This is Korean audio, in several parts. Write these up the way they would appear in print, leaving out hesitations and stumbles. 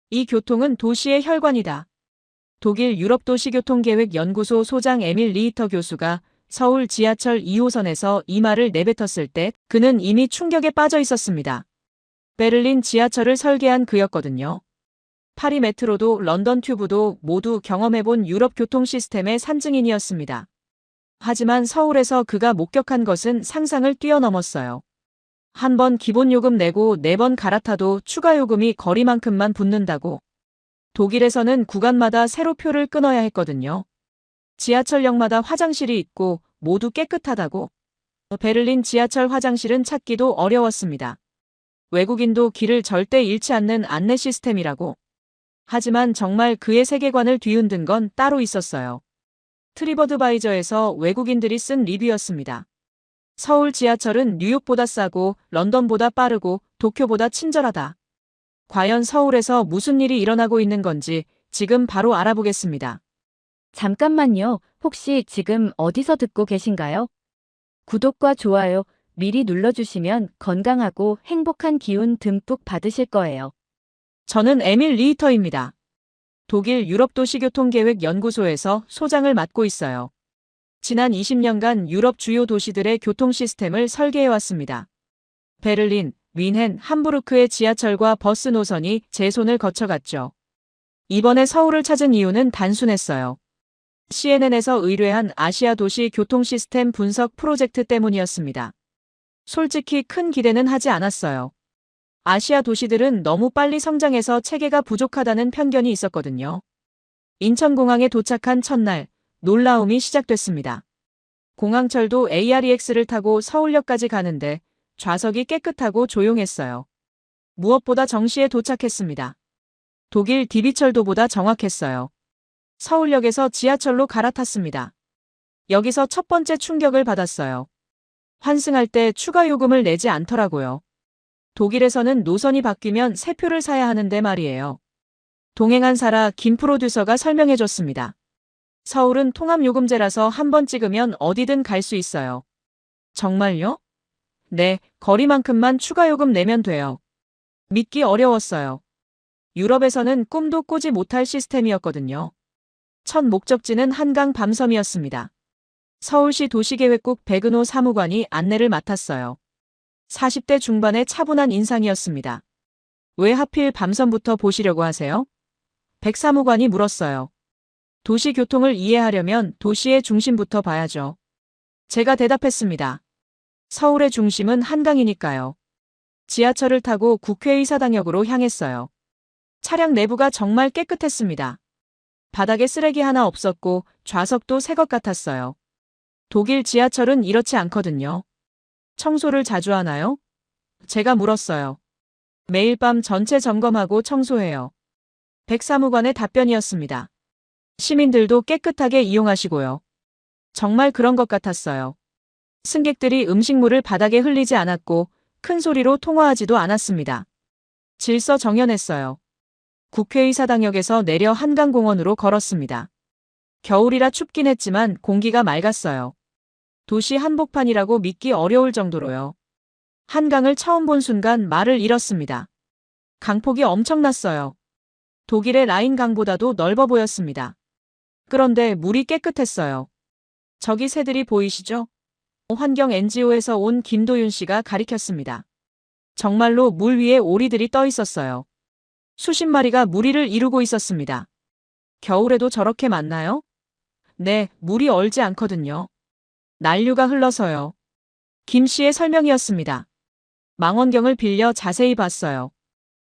이 교통은 도시의 혈관이다. 독일 유럽도시교통계획연구소 소장 에밀 리히터 교수가 서울 지하철 2호선에서 이 말을 내뱉었을 때 그는 이미 충격에 빠져 있었습니다. 베를린 지하철을 설계한 그였거든요. 파리 메트로도 런던 튜브도 모두 경험해본 유럽 교통 시스템의 산증인이었습니다. 하지만 서울에서 그가 목격한 것은 상상을 뛰어넘었어요. 한 번 기본 요금 내고 4번 갈아타도 추가 요금이 거리만큼만 붙는다고. 독일에서는 구간마다 새로 표를 끊어야 했거든요. 지하철역마다 화장실이 있고 모두 깨끗하다고. 베를린 지하철 화장실은 찾기도 어려웠습니다. 외국인도 길을 절대 잃지 않는 안내 시스템이라고. 하지만 정말 그의 세계관을 뒤흔든 건 따로 있었어요. 트리버드바이저에서 외국인들이 쓴 리뷰였습니다. 서울 지하철은 뉴욕보다 싸고 런던보다 빠르고 도쿄보다 친절하다. 과연 서울에서 무슨 일이 일어나고 있는 건지 지금 바로 알아보겠습니다. 잠깐만요. 혹시 지금 어디서 듣고 계신가요? 구독과 좋아요 미리 눌러주시면 건강하고 행복한 기운 듬뿍 받으실 거예요. 저는 에밀 리히터입니다. 독일 유럽도시교통계획연구소에서 소장을 맡고 있어요. 지난 20년간 유럽 주요 도시들의 교통 시스템을 설계해왔습니다. 베를린, 뮌헨, 함부르크의 지하철과 버스 노선이 제 손을 거쳐갔죠. 이번에 서울을 찾은 이유는 단순했어요. CNN에서 의뢰한 아시아 도시 교통 시스템 분석 프로젝트 때문이었습니다. 솔직히 큰 기대는 하지 않았어요. 아시아 도시들은 너무 빨리 성장해서 체계가 부족하다는 편견이 있었거든요. 인천공항에 도착한 첫날, 놀라움이 시작됐습니다. 공항철도 AREX를 타고 서울역까지 가는데 좌석이 깨끗하고 조용했어요. 무엇보다 정시에 도착했습니다. 독일 DB철도보다 정확했어요. 서울역에서 지하철로 갈아탔습니다. 여기서 첫 번째 충격을 받았어요. 환승할 때 추가 요금을 내지 않더라고요. 독일에서는 노선이 바뀌면 새 표를 사야 하는데 말이에요. 동행한 사라 김 프로듀서가 설명해줬습니다. 서울은 통합요금제라서 한 번 찍으면 어디든 갈 수 있어요. 정말요? 네, 거리만큼만 추가 요금 내면 돼요. 믿기 어려웠어요. 유럽에서는 꿈도 꾸지 못할 시스템이었거든요. 첫 목적지는 한강 밤섬이었습니다. 서울시 도시계획국 백은호 사무관이 안내를 맡았어요. 40대 중반의 차분한 인상이었습니다. 왜 하필 밤섬부터 보시려고 하세요? 백 사무관이 물었어요. 도시 교통을 이해하려면 도시의 중심부터 봐야죠. 제가 대답했습니다. 서울의 중심은 한강이니까요. 지하철을 타고 국회의사당역으로 향했어요. 차량 내부가 정말 깨끗했습니다. 바닥에 쓰레기 하나 없었고 좌석도 새 것 같았어요. 독일 지하철은 이렇지 않거든요. 청소를 자주 하나요? 제가 물었어요. 매일 밤 전체 점검하고 청소해요. 백 사무관의 답변이었습니다. 시민들도 깨끗하게 이용하시고요. 정말 그런 것 같았어요. 승객들이 음식물을 바닥에 흘리지 않았고 큰 소리로 통화하지도 않았습니다. 질서 정연했어요. 국회의사당역에서 내려 한강공원으로 걸었습니다. 겨울이라 춥긴 했지만 공기가 맑았어요. 도시 한복판이라고 믿기 어려울 정도로요. 한강을 처음 본 순간 말을 잃었습니다. 강폭이 엄청났어요. 독일의 라인 강보다도 넓어 보였습니다. 그런데 물이 깨끗했어요. 저기 새들이 보이시죠? 환경 NGO에서 온 김도윤 씨가 가리켰습니다. 정말로 물 위에 오리들이 떠 있었어요. 수십 마리가 무리를 이루고 있었습니다. 겨울에도 저렇게 많나요? 네, 물이 얼지 않거든요. 난류가 흘러서요. 김 씨의 설명이었습니다. 망원경을 빌려 자세히 봤어요.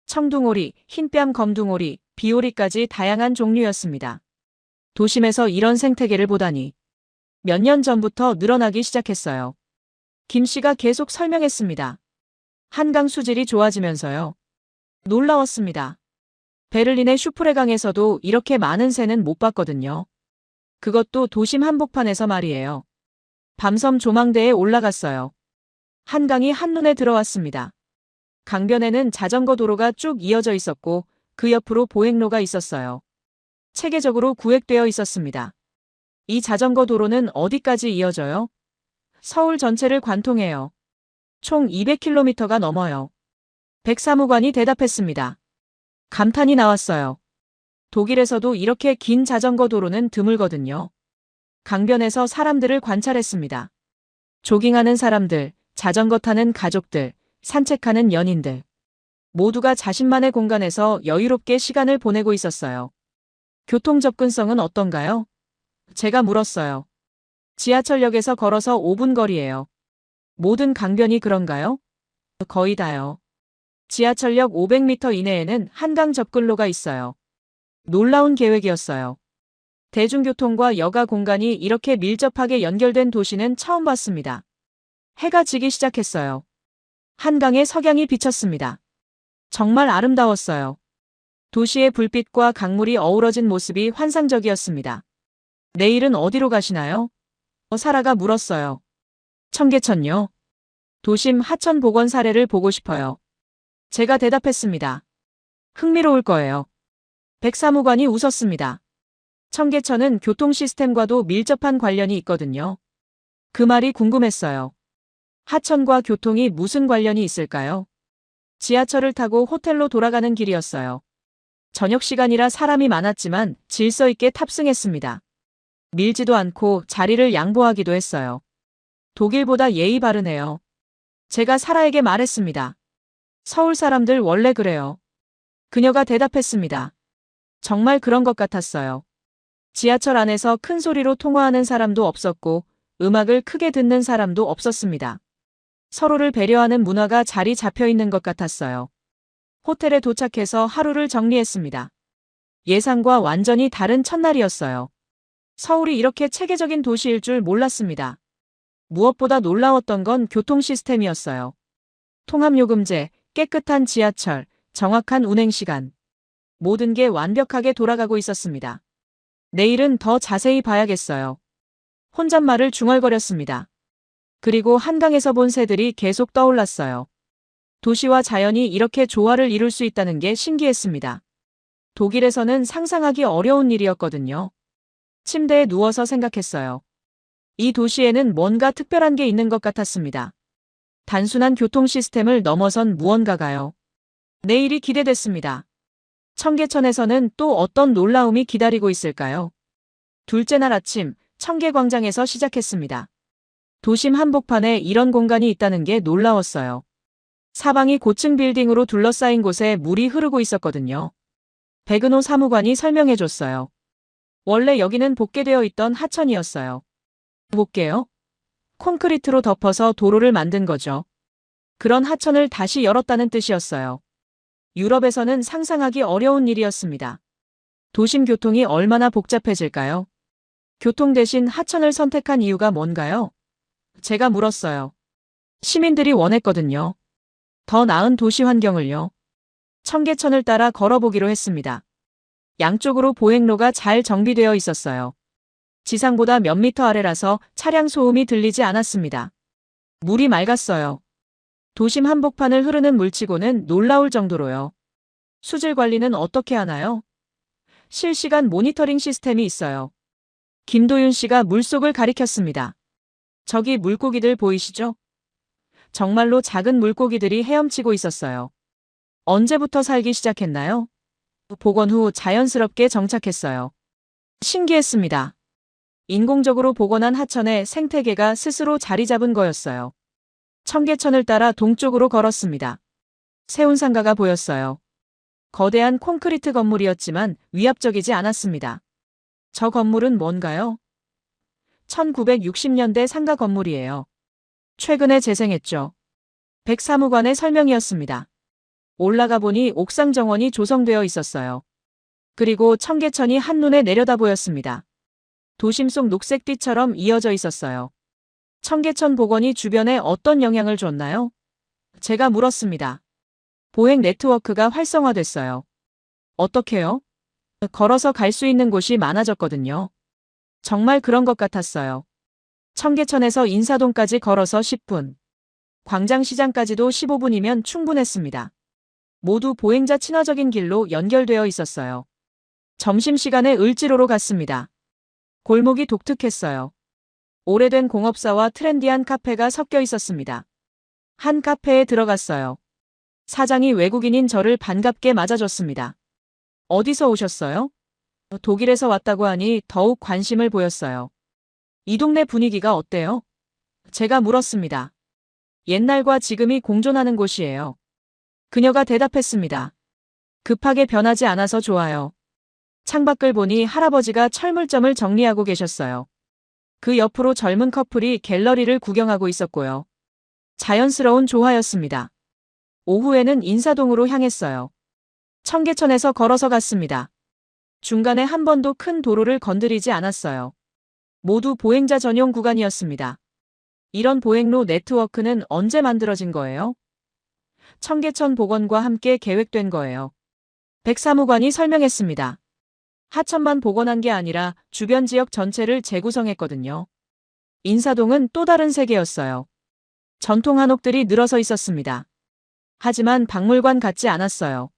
청둥오리, 흰뺨 검둥오리, 비오리까지 다양한 종류였습니다. 도심에서 이런 생태계를 보다니. 몇 년 전부터 늘어나기 시작했어요. 김 씨가 계속 설명했습니다. 한강 수질이 좋아지면서요. 놀라웠습니다. 베를린의 슈프레강에서도 이렇게 많은 새는 못 봤거든요. 그것도 도심 한복판에서 말이에요. 밤섬 조망대에 올라갔어요. 한강이 한눈에 들어왔습니다. 강변에는 자전거 도로가 쭉 이어져 있었고 그 옆으로 보행로가 있었어요. 체계적으로 구획되어 있었습니다. 이 자전거 도로는 어디까지 이어져요? 서울 전체를 관통해요. 총 200km가 넘어요. 백 사무관이 대답했습니다. 감탄이 나왔어요. 독일에서도 이렇게 긴 자전거 도로는 드물거든요. 강변에서 사람들을 관찰했습니다. 조깅하는 사람들, 자전거 타는 가족들, 산책하는 연인들. 모두가 자신만의 공간에서 여유롭게 시간을 보내고 있었어요. 교통 접근성은 어떤가요? 제가 물었어요. 지하철역에서 걸어서 5분 거리예요. 모든 강변이 그런가요? 거의 다요. 지하철역 500m 이내에는 한강 접근로가 있어요. 놀라운 계획이었어요. 대중교통과 여가 공간이 이렇게 밀접하게 연결된 도시는 처음 봤습니다. 해가 지기 시작했어요. 한강에 석양이 비쳤습니다. 정말 아름다웠어요. 도시의 불빛과 강물이 어우러진 모습이 환상적이었습니다. 내일은 어디로 가시나요? 사라가 물었어요. 청계천요. 도심 하천 복원 사례를 보고 싶어요. 제가 대답했습니다. 흥미로울 거예요. 백사무관이 웃었습니다. 청계천은 교통 시스템과도 밀접한 관련이 있거든요. 그 말이 궁금했어요. 하천과 교통이 무슨 관련이 있을까요? 지하철을 타고 호텔로 돌아가는 길이었어요. 저녁 시간이라 사람이 많았지만 질서 있게 탑승했습니다. 밀지도 않고 자리를 양보하기도 했어요. 독일보다 예의 바르네요. 제가 사라에게 말했습니다. 서울 사람들 원래 그래요. 그녀가 대답했습니다. 정말 그런 것 같았어요. 지하철 안에서 큰 소리로 통화하는 사람도 없었고 음악을 크게 듣는 사람도 없었습니다. 서로를 배려하는 문화가 자리 잡혀 있는 것 같았어요. 호텔에 도착해서 하루를 정리했습니다. 예상과 완전히 다른 첫날이었어요. 서울이 이렇게 체계적인 도시일 줄 몰랐습니다. 무엇보다 놀라웠던 건 교통 시스템이었어요. 통합요금제, 깨끗한 지하철, 정확한 운행시간. 모든 게 완벽하게 돌아가고 있었습니다. 내일은 더 자세히 봐야겠어요. 혼잣말을 중얼거렸습니다. 그리고 한강에서 본 새들이 계속 떠올랐어요. 도시와 자연이 이렇게 조화를 이룰 수 있다는 게 신기했습니다. 독일에서는 상상하기 어려운 일이었거든요. 침대에 누워서 생각했어요. 이 도시에는 뭔가 특별한 게 있는 것 같았습니다. 단순한 교통 시스템을 넘어선 무언가가요. 내일이 기대됐습니다. 청계천에서는 또 어떤 놀라움이 기다리고 있을까요? 둘째 날 아침, 청계광장에서 시작했습니다. 도심 한복판에 이런 공간이 있다는 게 놀라웠어요. 사방이 고층 빌딩으로 둘러싸인 곳에 물이 흐르고 있었거든요. 백은호 사무관이 설명해줬어요. 원래 여기는 복개되어 있던 하천이었어요. 복개요? 콘크리트로 덮어서 도로를 만든 거죠. 그런 하천을 다시 열었다는 뜻이었어요. 유럽에서는 상상하기 어려운 일이었습니다. 도심 교통이 얼마나 복잡해질까요? 교통 대신 하천을 선택한 이유가 뭔가요? 제가 물었어요. 시민들이 원했거든요. 더 나은 도시 환경을요. 청계천을 따라 걸어보기로 했습니다. 양쪽으로 보행로가 잘 정비되어 있었어요. 지상보다 몇 미터 아래라서 차량 소음이 들리지 않았습니다. 물이 맑았어요. 도심 한복판을 흐르는 물치고는 놀라울 정도로요. 수질 관리는 어떻게 하나요? 실시간 모니터링 시스템이 있어요. 김도윤 씨가 물속을 가리켰습니다. 저기 물고기들 보이시죠? 정말로 작은 물고기들이 헤엄치고 있었어요. 언제부터 살기 시작했나요? 복원 후 자연스럽게 정착했어요. 신기했습니다. 인공적으로 복원한 하천에 생태계가 스스로 자리 잡은 거였어요. 청계천을 따라 동쪽으로 걸었습니다. 세운상가가 보였어요. 거대한 콘크리트 건물이었지만 위압적이지 않았습니다. 저 건물은 뭔가요? 1960년대 상가 건물이에요. 최근에 재생했죠. 백사무관의 설명이었습니다. 올라가 보니 옥상 정원이 조성되어 있었어요. 그리고 청계천이 한눈에 내려다 보였습니다. 도심 속 녹색띠처럼 이어져 있었어요. 청계천 복원이 주변에 어떤 영향을 줬나요? 제가 물었습니다. 보행 네트워크가 활성화됐어요. 어떻게요? 걸어서 갈 수 있는 곳이 많아졌거든요. 정말 그런 것 같았어요. 청계천에서 인사동까지 걸어서 10분. 광장시장까지도 15분이면 충분했습니다. 모두 보행자 친화적인 길로 연결되어 있었어요. 점심시간에 을지로로 갔습니다. 골목이 독특했어요. 오래된 공업사와 트렌디한 카페가 섞여 있었습니다. 한 카페에 들어갔어요. 사장이 외국인인 저를 반갑게 맞아줬습니다. 어디서 오셨어요? 독일에서 왔다고 하니 더욱 관심을 보였어요. 이 동네 분위기가 어때요? 제가 물었습니다. 옛날과 지금이 공존하는 곳이에요. 그녀가 대답했습니다. 급하게 변하지 않아서 좋아요. 창밖을 보니 할아버지가 철물점을 정리하고 계셨어요. 그 옆으로 젊은 커플이 갤러리를 구경하고 있었고요. 자연스러운 조화였습니다. 오후에는 인사동으로 향했어요. 청계천에서 걸어서 갔습니다. 중간에 한 번도 큰 도로를 건드리지 않았어요. 모두 보행자 전용 구간이었습니다. 이런 보행로 네트워크는 언제 만들어진 거예요? 청계천 복원과 함께 계획된 거예요. 백사무관이 설명했습니다. 하천만 복원한 게 아니라 주변 지역 전체를 재구성했거든요. 인사동은 또 다른 세계였어요. 전통 한옥들이 늘어서 있었습니다. 하지만 박물관 같지 않았어요.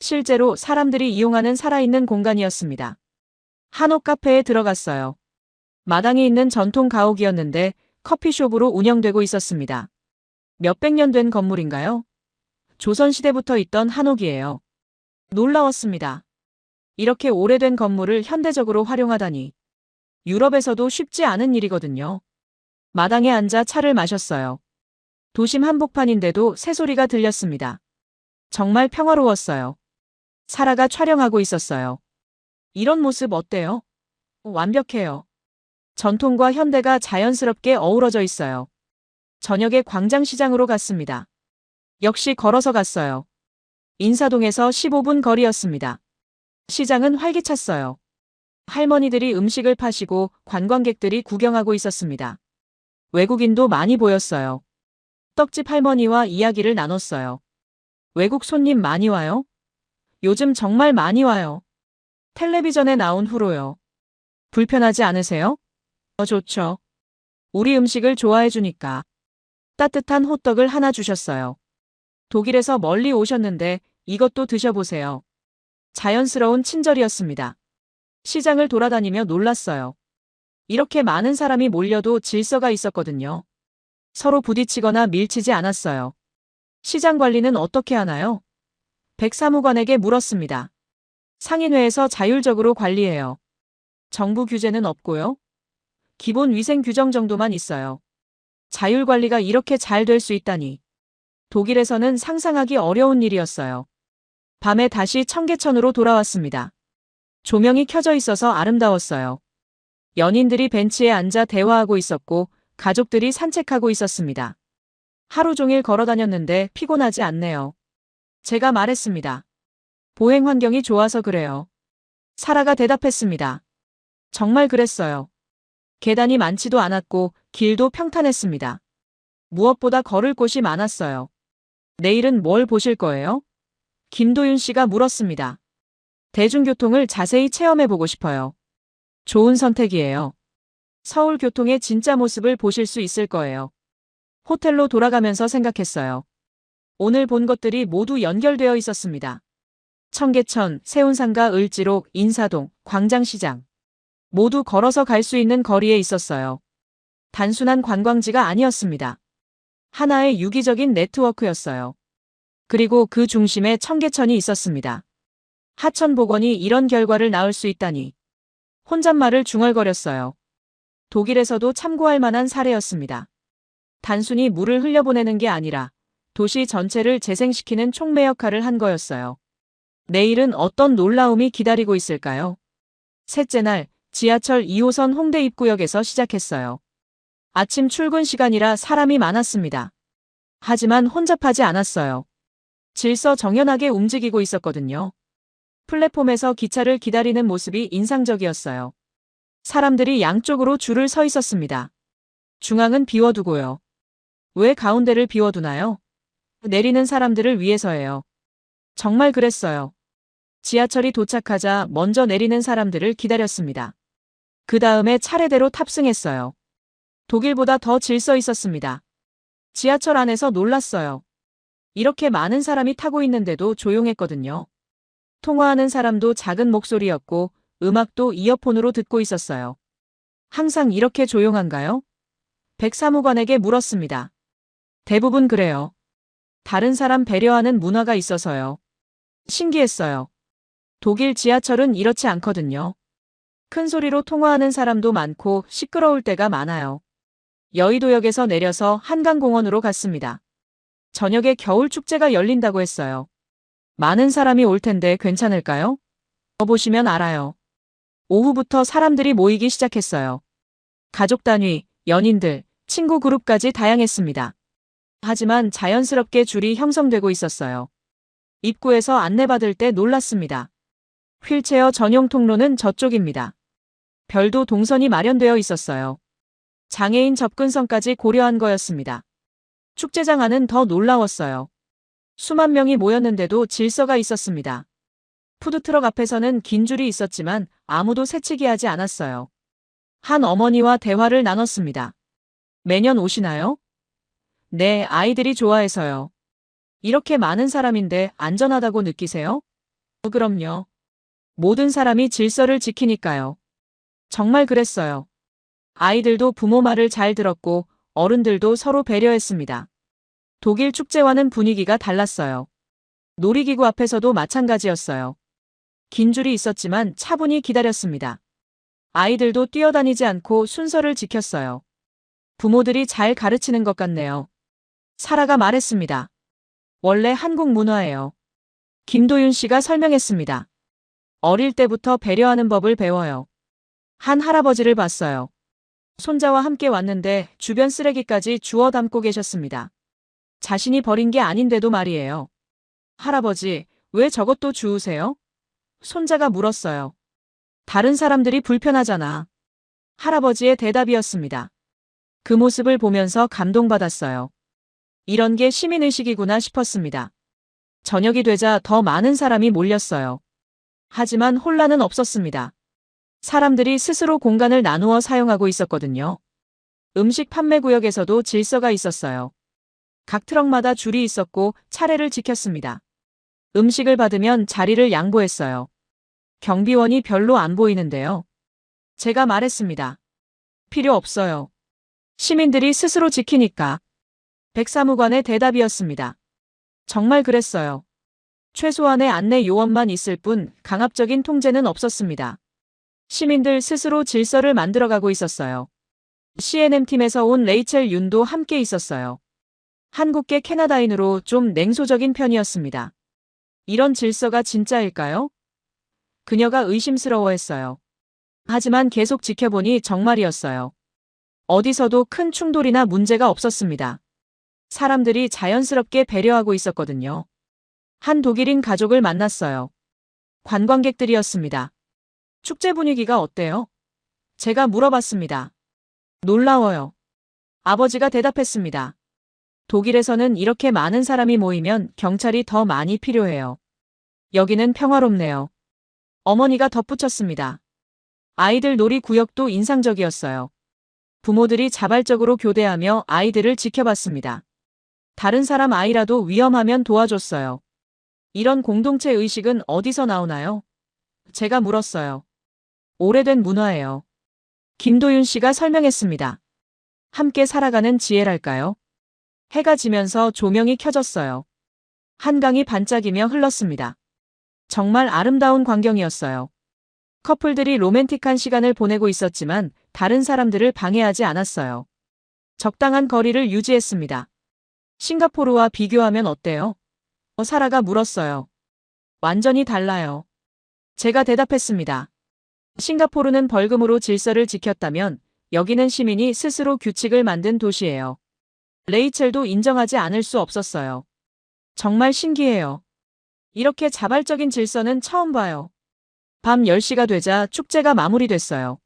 실제로 사람들이 이용하는 살아있는 공간이었습니다. 한옥 카페에 들어갔어요. 마당에 있는 전통 가옥이었는데 커피숍으로 운영되고 있었습니다. 몇백 년 된 건물인가요? 조선시대부터 있던 한옥이에요. 놀라웠습니다. 이렇게 오래된 건물을 현대적으로 활용하다니. 유럽에서도 쉽지 않은 일이거든요. 마당에 앉아 차를 마셨어요. 도심 한복판인데도 새소리가 들렸습니다. 정말 평화로웠어요. 사라가 촬영하고 있었어요. 이런 모습 어때요? 완벽해요. 전통과 현대가 자연스럽게 어우러져 있어요. 저녁에 광장시장으로 갔습니다. 역시 걸어서 갔어요. 인사동에서 15분 거리였습니다. 시장은 활기찼어요. 할머니들이 음식을 파시고 관광객들이 구경하고 있었습니다. 외국인도 많이 보였어요. 떡집 할머니와 이야기를 나눴어요. 외국 손님 많이 와요? 요즘 정말 많이 와요. 텔레비전에 나온 후로요. 불편하지 않으세요? 좋죠. 우리 음식을 좋아해 주니까. 따뜻한 호떡을 하나 주셨어요. 독일에서 멀리 오셨는데 이것도 드셔보세요. 자연스러운 친절이었습니다. 시장을 돌아다니며 놀랐어요. 이렇게 많은 사람이 몰려도 질서가 있었거든요. 서로 부딪히거나 밀치지 않았어요. 시장 관리는 어떻게 하나요? 백사무관에게 물었습니다. 상인회에서 자율적으로 관리해요. 정부 규제는 없고요. 기본 위생 규정 정도만 있어요. 자율 관리가 이렇게 잘 될 수 있다니. 독일에서는 상상하기 어려운 일이었어요. 밤에 다시 청계천으로 돌아왔습니다. 조명이 켜져 있어서 아름다웠어요. 연인들이 벤치에 앉아 대화하고 있었고 가족들이 산책하고 있었습니다. 하루 종일 걸어 다녔는데 피곤하지 않네요. 제가 말했습니다. 보행 환경이 좋아서 그래요. 사라가 대답했습니다. 정말 그랬어요. 계단이 많지도 않았고 길도 평탄했습니다. 무엇보다 걸을 곳이 많았어요. 내일은 뭘 보실 거예요? 김도윤 씨가 물었습니다. 대중교통을 자세히 체험해보고 싶어요. 좋은 선택이에요. 서울 교통의 진짜 모습을 보실 수 있을 거예요. 호텔로 돌아가면서 생각했어요. 오늘 본 것들이 모두 연결되어 있었습니다. 청계천, 세운상가, 을지로, 인사동, 광장시장. 모두 걸어서 갈 수 있는 거리에 있었어요. 단순한 관광지가 아니었습니다. 하나의 유기적인 네트워크였어요. 그리고 그 중심에 청계천이 있었습니다. 하천 복원이 이런 결과를 낳을 수 있다니. 혼잣말을 중얼거렸어요. 독일에서도 참고할 만한 사례였습니다. 단순히 물을 흘려보내는 게 아니라 도시 전체를 재생시키는 촉매 역할을 한 거였어요. 내일은 어떤 놀라움이 기다리고 있을까요? 셋째 날, 지하철 2호선 홍대 입구역에서 시작했어요. 아침 출근 시간이라 사람이 많았습니다. 하지만 혼잡하지 않았어요. 질서 정연하게 움직이고 있었거든요. 플랫폼에서 기차를 기다리는 모습이 인상적이었어요. 사람들이 양쪽으로 줄을 서 있었습니다. 중앙은 비워두고요. 왜 가운데를 비워두나요? 내리는 사람들을 위해서예요. 정말 그랬어요. 지하철이 도착하자 먼저 내리는 사람들을 기다렸습니다. 그 다음에 차례대로 탑승했어요. 독일보다 더 질서 있었습니다. 지하철 안에서 놀랐어요. 이렇게 많은 사람이 타고 있는데도 조용했거든요. 통화하는 사람도 작은 목소리였고 음악도 이어폰으로 듣고 있었어요. 항상 이렇게 조용한가요? 백사무관에게 물었습니다. 대부분 그래요. 다른 사람 배려하는 문화가 있어서요. 신기했어요. 독일 지하철은 이렇지 않거든요. 큰 소리로 통화하는 사람도 많고 시끄러울 때가 많아요. 여의도역에서 내려서 한강공원으로 갔습니다. 저녁에 겨울 축제가 열린다고 했어요. 많은 사람이 올 텐데 괜찮을까요? 보시면 알아요. 오후부터 사람들이 모이기 시작했어요. 가족 단위, 연인들, 친구 그룹까지 다양했습니다. 하지만 자연스럽게 줄이 형성되고 있었어요. 입구에서 안내받을 때 놀랐습니다. 휠체어 전용 통로는 저쪽입니다. 별도 동선이 마련되어 있었어요. 장애인 접근성까지 고려한 거였습니다. 축제장 안은 더 놀라웠어요. 수만 명이 모였는데도 질서가 있었습니다. 푸드트럭 앞에서는 긴 줄이 있었지만 아무도 새치기 하지 않았어요. 한 어머니와 대화를 나눴습니다. 매년 오시나요? 네, 아이들이 좋아해서요. 이렇게 많은 사람인데 안전하다고 느끼세요? 그럼요. 모든 사람이 질서를 지키니까요. 정말 그랬어요. 아이들도 부모 말을 잘 들었고 어른들도 서로 배려했습니다. 독일 축제와는 분위기가 달랐어요. 놀이기구 앞에서도 마찬가지였어요. 긴 줄이 있었지만 차분히 기다렸습니다. 아이들도 뛰어다니지 않고 순서를 지켰어요. 부모들이 잘 가르치는 것 같네요. 사라가 말했습니다. 원래 한국 문화예요. 김도윤 씨가 설명했습니다. 어릴 때부터 배려하는 법을 배워요. 한 할아버지를 봤어요. 손자와 함께 왔는데 주변 쓰레기까지 주워 담고 계셨습니다. 자신이 버린 게 아닌데도 말이에요. 할아버지, 왜 저것도 주우세요? 손자가 물었어요. 다른 사람들이 불편하잖아. 할아버지의 대답이었습니다. 그 모습을 보면서 감동받았어요. 이런 게 시민의식이구나 싶었습니다. 저녁이 되자 더 많은 사람이 몰렸어요. 하지만 혼란은 없었습니다. 사람들이 스스로 공간을 나누어 사용하고 있었거든요. 음식 판매 구역에서도 질서가 있었어요. 각 트럭마다 줄이 있었고 차례를 지켰습니다. 음식을 받으면 자리를 양보했어요. 경비원이 별로 안 보이는데요. 제가 말했습니다. 필요 없어요. 시민들이 스스로 지키니까. 백사무관의 대답이었습니다. 정말 그랬어요. 최소한의 안내 요원만 있을 뿐 강압적인 통제는 없었습니다. 시민들 스스로 질서를 만들어가고 있었어요. CNM팀에서 온 레이첼 윤도 함께 있었어요. 한국계 캐나다인으로 좀 냉소적인 편이었습니다. 이런 질서가 진짜일까요? 그녀가 의심스러워했어요. 하지만 계속 지켜보니 정말이었어요. 어디서도 큰 충돌이나 문제가 없었습니다. 사람들이 자연스럽게 배려하고 있었거든요. 한 독일인 가족을 만났어요. 관광객들이었습니다. 축제 분위기가 어때요? 제가 물어봤습니다. 놀라워요. 아버지가 대답했습니다. 독일에서는 이렇게 많은 사람이 모이면 경찰이 더 많이 필요해요. 여기는 평화롭네요. 어머니가 덧붙였습니다. 아이들 놀이 구역도 인상적이었어요. 부모들이 자발적으로 교대하며 아이들을 지켜봤습니다. 다른 사람 아이라도 위험하면 도와줬어요. 이런 공동체 의식은 어디서 나오나요? 제가 물었어요. 오래된 문화예요. 김도윤 씨가 설명했습니다. 함께 살아가는 지혜랄까요? 해가 지면서 조명이 켜졌어요. 한강이 반짝이며 흘렀습니다. 정말 아름다운 광경이었어요. 커플들이 로맨틱한 시간을 보내고 있었지만 다른 사람들을 방해하지 않았어요. 적당한 거리를 유지했습니다. 싱가포르와 비교하면 어때요? 사라가 물었어요. 완전히 달라요. 제가 대답했습니다. 싱가포르는 벌금으로 질서를 지켰다면 여기는 시민이 스스로 규칙을 만든 도시예요. 레이첼도 인정하지 않을 수 없었어요. 정말 신기해요. 이렇게 자발적인 질서는 처음 봐요. 밤 10시가 되자 축제가 마무리됐어요.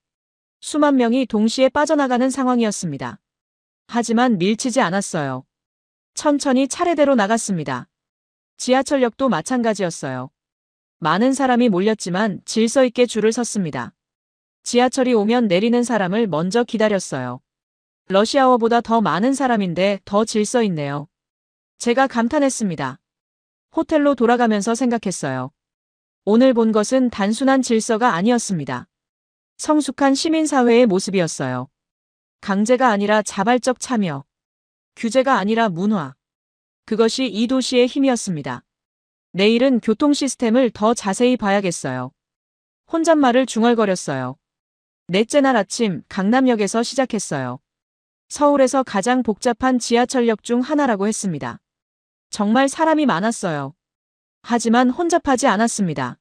수만 명이 동시에 빠져나가는 상황이었습니다. 하지만 밀치지 않았어요. 천천히 차례대로 나갔습니다. 지하철역도 마찬가지였어요. 많은 사람이 몰렸지만 질서 있게 줄을 섰습니다. 지하철이 오면 내리는 사람을 먼저 기다렸어요. 러시아어보다 더 많은 사람인데 더 질서 있네요. 제가 감탄했습니다. 호텔로 돌아가면서 생각했어요. 오늘 본 것은 단순한 질서가 아니었습니다. 성숙한 시민사회의 모습이었어요. 강제가 아니라 자발적 참여. 규제가 아니라 문화. 그것이 이 도시의 힘이었습니다. 내일은 교통 시스템을 더 자세히 봐야겠어요. 혼잣말을 중얼거렸어요. 넷째 날 아침 강남역에서 시작했어요. 서울에서 가장 복잡한 지하철역 중 하나라고 했습니다. 정말 사람이 많았어요. 하지만 혼잡하지 않았습니다.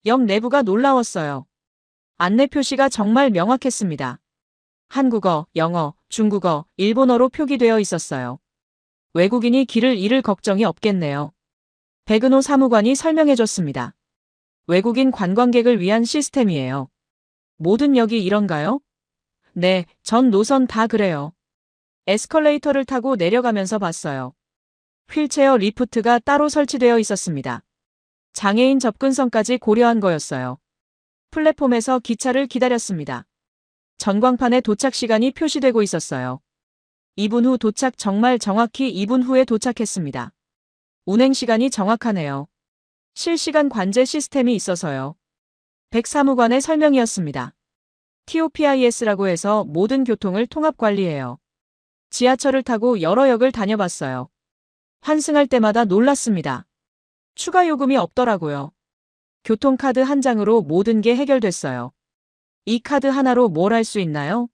역 내부가 놀라웠어요. 안내 표시가 정말 명확했습니다. 한국어, 영어, 중국어, 일본어로 표기되어 있었어요. 외국인이 길을 잃을 걱정이 없겠네요. 백은호 사무관이 설명해줬습니다. 외국인 관광객을 위한 시스템이에요. 모든 역이 이런가요? 네, 전 노선 다 그래요. 에스컬레이터를 타고 내려가면서 봤어요. 휠체어 리프트가 따로 설치되어 있었습니다. 장애인 접근성까지 고려한 거였어요. 플랫폼에서 기차를 기다렸습니다. 전광판에 도착 시간이 표시되고 있었어요. 2분 후 도착. 정말 정확히 2분 후에 도착했습니다. 운행 시간이 정확하네요. 실시간 관제 시스템이 있어서요. 백 사무관의 설명이었습니다. TOPIS라고 해서 모든 교통을 통합 관리해요. 지하철을 타고 여러 역을 다녀봤어요. 환승할 때마다 놀랐습니다. 추가 요금이 없더라고요. 교통카드 한 장으로 모든 게 해결됐어요. 이 카드 하나로 뭘 할 수 있나요?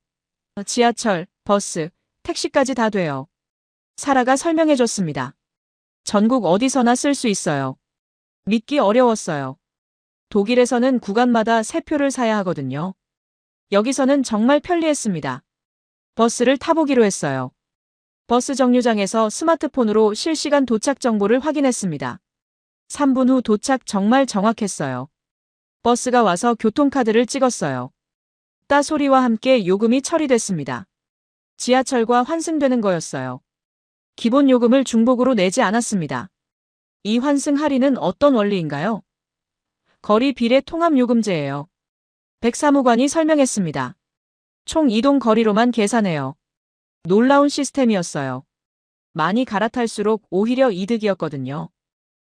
지하철, 버스, 택시까지 다 돼요. 사라가 설명해줬습니다. 전국 어디서나 쓸 수 있어요. 믿기 어려웠어요. 독일에서는 구간마다 새 표를 사야 하거든요. 여기서는 정말 편리했습니다. 버스를 타보기로 했어요. 버스 정류장에서 스마트폰으로 실시간 도착 정보를 확인했습니다. 3분 후 도착. 정말 정확했어요. 버스가 와서 교통카드를 찍었어요. 따 소리와 함께 요금이 처리됐습니다. 지하철과 환승되는 거였어요. 기본 요금을 중복으로 내지 않았습니다. 이 환승 할인은 어떤 원리인가요? 거리 비례 통합 요금제예요. 백 사무관이 설명했습니다. 총 이동 거리로만 계산해요. 놀라운 시스템이었어요. 많이 갈아탈수록 오히려 이득이었거든요.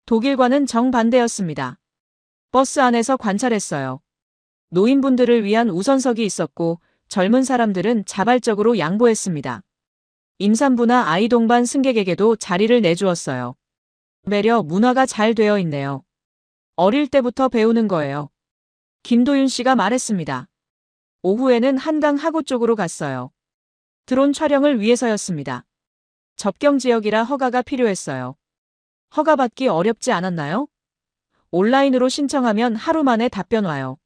독일과는 정반대였습니다. 버스 안에서 관찰했어요. 노인분들을 위한 우선석이 있었고 젊은 사람들은 자발적으로 양보했습니다. 임산부나 아이 동반 승객에게도 자리를 내주었어요. 배려 문화가 잘 되어 있네요. 어릴 때부터 배우는 거예요. 김도윤 씨가 말했습니다. 오후에는 한강 하구 쪽으로 갔어요. 드론 촬영을 위해서였습니다. 접경 지역이라 허가가 필요했어요. 허가받기 어렵지 않았나요? 온라인으로 신청하면 하루 만에 답변 와요.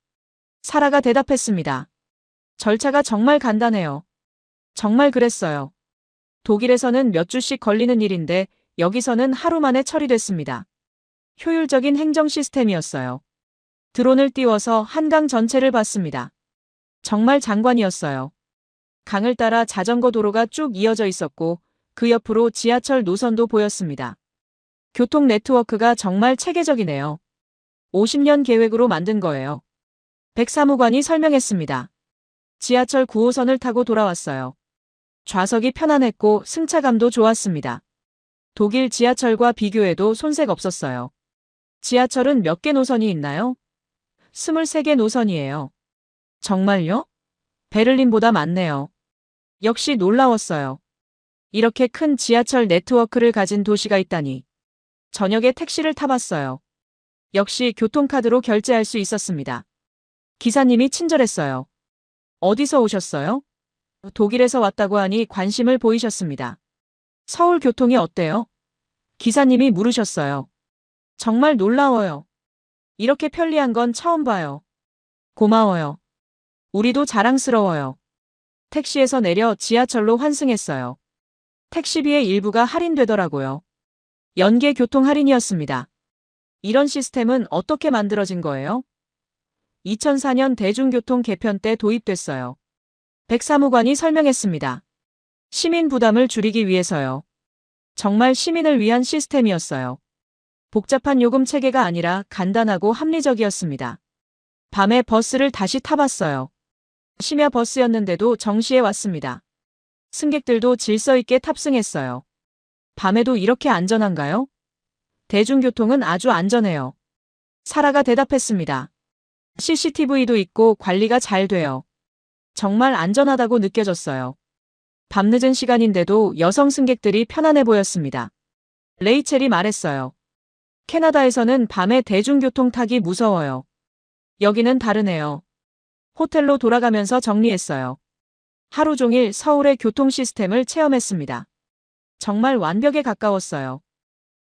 사라가 대답했습니다. 절차가 정말 간단해요. 정말 그랬어요. 독일에서는 몇 주씩 걸리는 일인데 여기서는 하루 만에 처리됐습니다. 효율적인 행정 시스템이었어요. 드론을 띄워서 한강 전체를 봤습니다. 정말 장관이었어요. 강을 따라 자전거 도로가 쭉 이어져 있었고 그 옆으로 지하철 노선도 보였습니다. 교통 네트워크가 정말 체계적이네요. 50년 계획으로 만든 거예요. 백 사무관이 설명했습니다. 지하철 9호선을 타고 돌아왔어요. 좌석이 편안했고 승차감도 좋았습니다. 독일 지하철과 비교해도 손색 없었어요. 지하철은 몇 개 노선이 있나요? 23개 노선이에요. 정말요? 베를린보다 많네요. 역시 놀라웠어요. 이렇게 큰 지하철 네트워크를 가진 도시가 있다니. 저녁에 택시를 타봤어요. 역시 교통카드로 결제할 수 있었습니다. 기사님이 친절했어요. 어디서 오셨어요? 독일에서 왔다고 하니 관심을 보이셨습니다. 서울 교통이 어때요? 기사님이 물으셨어요. 정말 놀라워요. 이렇게 편리한 건 처음 봐요. 고마워요. 우리도 자랑스러워요. 택시에서 내려 지하철로 환승했어요. 택시비의 일부가 할인되더라고요. 연계 교통 할인이었습니다. 이런 시스템은 어떻게 만들어진 거예요? 2004년 대중교통 개편 때 도입됐어요. 백 사무관이 설명했습니다. 시민 부담을 줄이기 위해서요. 정말 시민을 위한 시스템이었어요. 복잡한 요금 체계가 아니라 간단하고 합리적이었습니다. 밤에 버스를 다시 타봤어요. 심야 버스였는데도 정시에 왔습니다. 승객들도 질서 있게 탑승했어요. 밤에도 이렇게 안전한가요? 대중교통은 아주 안전해요. 사라가 대답했습니다. CCTV도 있고 관리가 잘 돼요. 정말 안전하다고 느껴졌어요. 밤늦은 시간인데도 여성 승객들이 편안해 보였습니다. 레이첼이 말했어요. 캐나다에서는 밤에 대중교통 타기 무서워요. 여기는 다르네요. 호텔로 돌아가면서 정리했어요. 하루 종일 서울의 교통 시스템을 체험했습니다. 정말 완벽에 가까웠어요.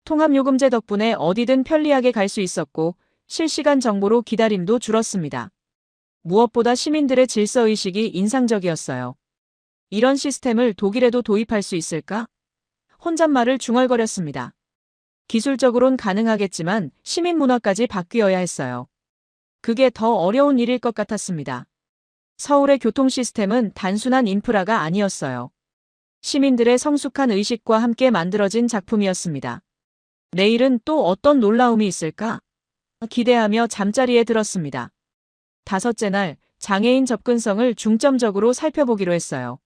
통합요금제 덕분에 어디든 편리하게 갈 수 있었고 실시간 정보로 기다림도 줄었습니다. 무엇보다 시민들의 질서의식이 인상적이었어요. 이런 시스템을 독일에도 도입할 수 있을까? 혼잣말을 중얼거렸습니다. 기술적으론 가능하겠지만 시민 문화까지 바뀌어야 했어요. 그게 더 어려운 일일 것 같았습니다. 서울의 교통 시스템은 단순한 인프라가 아니었어요. 시민들의 성숙한 의식과 함께 만들어진 작품이었습니다. 내일은 또 어떤 놀라움이 있을까? 기대하며 잠자리에 들었습니다. 다섯째 날, 장애인 접근성을 중점적으로 살펴보기로 했어요.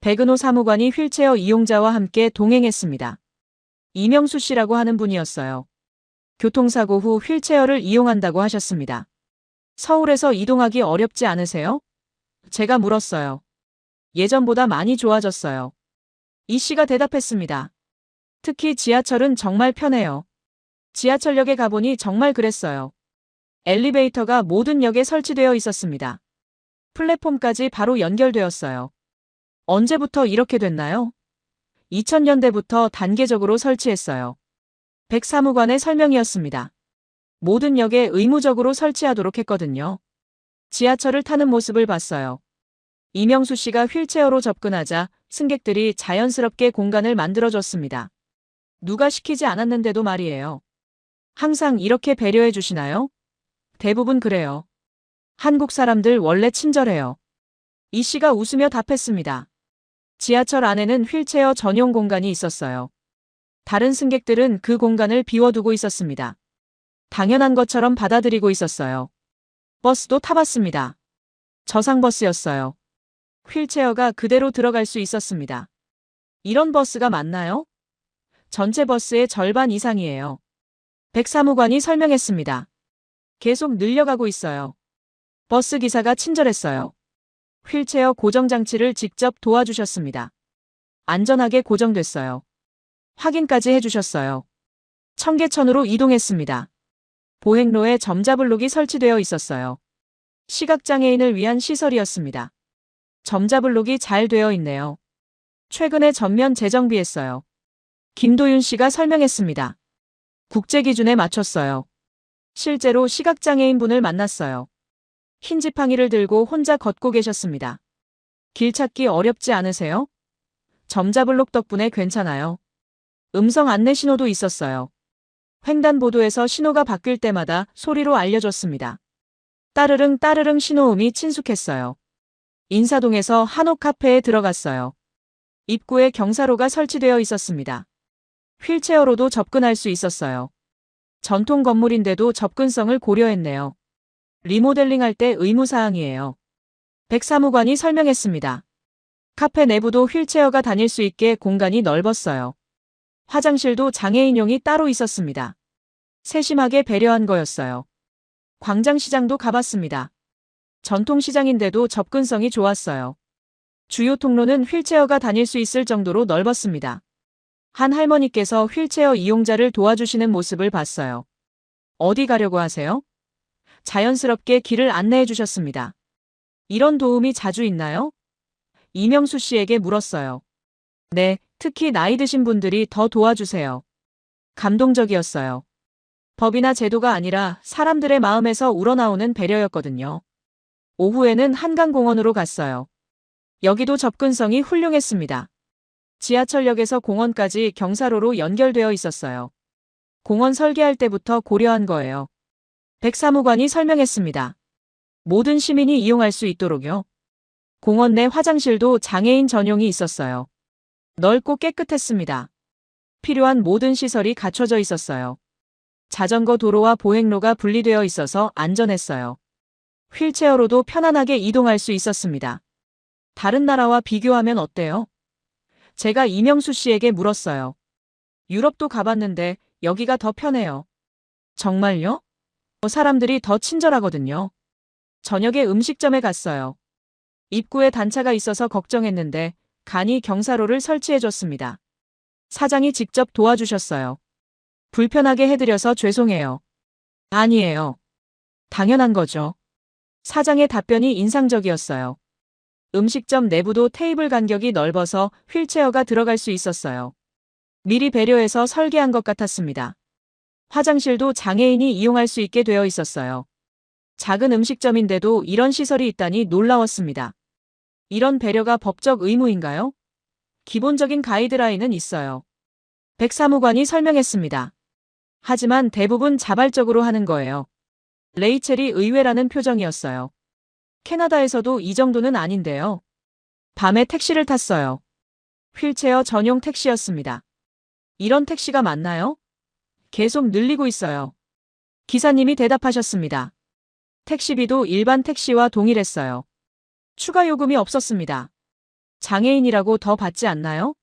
백은호 사무관이 휠체어 이용자와 함께 동행했습니다. 이명수 씨라고 하는 분이었어요. 교통사고 후 휠체어를 이용한다고 하셨습니다. 서울에서 이동하기 어렵지 않으세요? 제가 물었어요. 예전보다 많이 좋아졌어요. 이 씨가 대답했습니다. 특히 지하철은 정말 편해요. 지하철역에 가보니 정말 그랬어요. 엘리베이터가 모든 역에 설치되어 있었습니다. 플랫폼까지 바로 연결되었어요. 언제부터 이렇게 됐나요? 2000년대부터 단계적으로 설치했어요. 백 사무관의 설명이었습니다. 모든 역에 의무적으로 설치하도록 했거든요. 지하철을 타는 모습을 봤어요. 이명수 씨가 휠체어로 접근하자 승객들이 자연스럽게 공간을 만들어줬습니다. 누가 시키지 않았는데도 말이에요. 항상 이렇게 배려해 주시나요? 대부분 그래요. 한국 사람들 원래 친절해요. 이 씨가 웃으며 답했습니다. 지하철 안에는 휠체어 전용 공간이 있었어요. 다른 승객들은 그 공간을 비워두고 있었습니다. 당연한 것처럼 받아들이고 있었어요. 버스도 타봤습니다. 저상버스였어요. 휠체어가 그대로 들어갈 수 있었습니다. 이런 버스가 맞나요? 전체 버스의 절반 이상이에요. 백 사무관이 설명했습니다. 계속 늘려가고 있어요. 버스 기사가 친절했어요. 휠체어 고정 장치를 직접 도와주셨습니다. 안전하게 고정됐어요. 확인까지 해주셨어요. 청계천으로 이동했습니다. 보행로에 점자블록이 설치되어 있었어요. 시각장애인을 위한 시설이었습니다. 점자블록이 잘 되어 있네요. 최근에 전면 재정비했어요. 김도윤 씨가 설명했습니다. 국제 기준에 맞췄어요. 실제로 시각장애인분을 만났어요. 흰 지팡이를 들고 혼자 걷고 계셨습니다. 길 찾기 어렵지 않으세요? 점자블록 덕분에 괜찮아요. 음성 안내 신호도 있었어요. 횡단보도에서 신호가 바뀔 때마다 소리로 알려줬습니다. 따르릉 따르릉 신호음이 친숙했어요. 인사동에서 한옥 카페에 들어갔어요. 입구에 경사로가 설치되어 있었습니다. 휠체어로도 접근할 수 있었어요. 전통 건물인데도 접근성을 고려했네요. 리모델링할 때 의무사항이에요. 백 사무관이 설명했습니다. 카페 내부도 휠체어가 다닐 수 있게 공간이 넓었어요. 화장실도 장애인용이 따로 있었습니다. 세심하게 배려한 거였어요. 광장시장도 가봤습니다. 전통시장인데도 접근성이 좋았어요. 주요 통로는 휠체어가 다닐 수 있을 정도로 넓었습니다. 한 할머니께서 휠체어 이용자를 도와주시는 모습을 봤어요. 어디 가려고 하세요? 자연스럽게 길을 안내해 주셨습니다. 이런 도움이 자주 있나요? 이명수 씨에게 물었어요. 네, 특히 나이 드신 분들이 더 도와주세요. 감동적이었어요. 법이나 제도가 아니라 사람들의 마음에서 우러나오는 배려였거든요. 오후에는 한강공원으로 갔어요. 여기도 접근성이 훌륭했습니다. 지하철역에서 공원까지 경사로로 연결되어 있었어요. 공원 설계할 때부터 고려한 거예요. 백 사무관이 설명했습니다. 모든 시민이 이용할 수 있도록요. 공원 내 화장실도 장애인 전용이 있었어요. 넓고 깨끗했습니다. 필요한 모든 시설이 갖춰져 있었어요. 자전거 도로와 보행로가 분리되어 있어서 안전했어요. 휠체어로도 편안하게 이동할 수 있었습니다. 다른 나라와 비교하면 어때요? 제가 이명수 씨에게 물었어요. 유럽도 가봤는데 여기가 더 편해요. 정말요? 사람들이 더 친절하거든요. 저녁에 음식점에 갔어요. 입구에 단차가 있어서 걱정했는데 간이 경사로를 설치해줬습니다. 사장이 직접 도와주셨어요. 불편하게 해드려서 죄송해요. 아니에요. 당연한 거죠. 사장의 답변이 인상적이었어요. 음식점 내부도 테이블 간격이 넓어서 휠체어가 들어갈 수 있었어요. 미리 배려해서 설계한 것 같았습니다. 화장실도 장애인이 이용할 수 있게 되어 있었어요. 작은 음식점인데도 이런 시설이 있다니 놀라웠습니다. 이런 배려가 법적 의무인가요? 기본적인 가이드라인은 있어요. 백사무관이 설명했습니다. 하지만 대부분 자발적으로 하는 거예요. 레이첼이 의외라는 표정이었어요. 캐나다에서도 이 정도는 아닌데요. 밤에 택시를 탔어요. 휠체어 전용 택시였습니다. 이런 택시가 맞나요? 계속 늘리고 있어요. 기사님이 대답하셨습니다. 택시비도 일반 택시와 동일했어요. 추가 요금이 없었습니다. 장애인이라고 더 받지 않나요?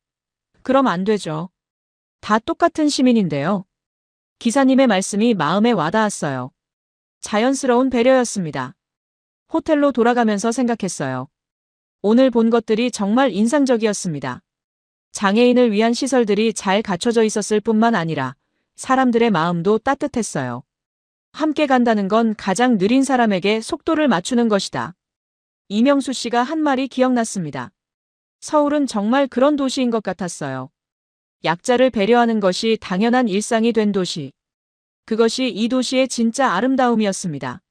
그럼 안 되죠. 다 똑같은 시민인데요. 기사님의 말씀이 마음에 와닿았어요. 자연스러운 배려였습니다. 호텔로 돌아가면서 생각했어요. 오늘 본 것들이 정말 인상적이었습니다. 장애인을 위한 시설들이 잘 갖춰져 있었을 뿐만 아니라 사람들의 마음도 따뜻했어요. 함께 간다는 건 가장 느린 사람에게 속도를 맞추는 것이다. 이명수 씨가 한 말이 기억났습니다. 서울은 정말 그런 도시인 것 같았어요. 약자를 배려하는 것이 당연한 일상이 된 도시. 그것이 이 도시의 진짜 아름다움이었습니다.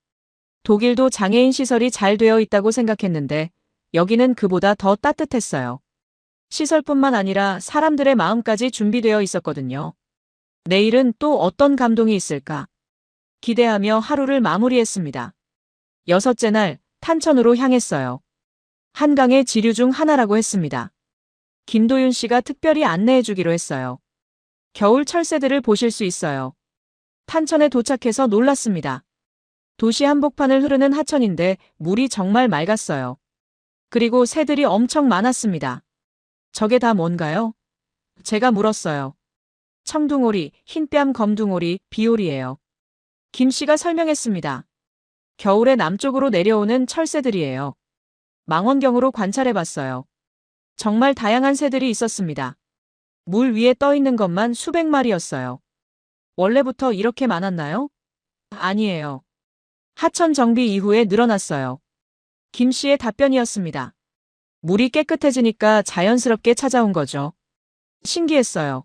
독일도 장애인 시설이 잘 되어 있다고 생각했는데 여기는 그보다 더 따뜻했어요. 시설뿐만 아니라 사람들의 마음까지 준비되어 있었거든요. 내일은 또 어떤 감동이 있을까? 기대하며 하루를 마무리했습니다. 6째 날 탄천으로 향했어요. 한강의 지류 중 하나라고 했습니다. 김도윤 씨가 특별히 안내해 주기로 했어요. 겨울 철새들을 보실 수 있어요. 탄천에 도착해서 놀랐습니다. 도시 한복판을 흐르는 하천인데 물이 정말 맑았어요. 그리고 새들이 엄청 많았습니다. 저게 다 뭔가요? 제가 물었어요. 청둥오리, 흰뺨 검둥오리, 비오리예요. 김 씨가 설명했습니다. 겨울에 남쪽으로 내려오는 철새들이에요. 망원경으로 관찰해봤어요. 정말 다양한 새들이 있었습니다. 물 위에 떠 있는 것만 수백 마리였어요. 원래부터 이렇게 많았나요? 아니에요. 하천 정비 이후에 늘어났어요. 김 씨의 답변이었습니다. 물이 깨끗해지니까 자연스럽게 찾아온 거죠. 신기했어요.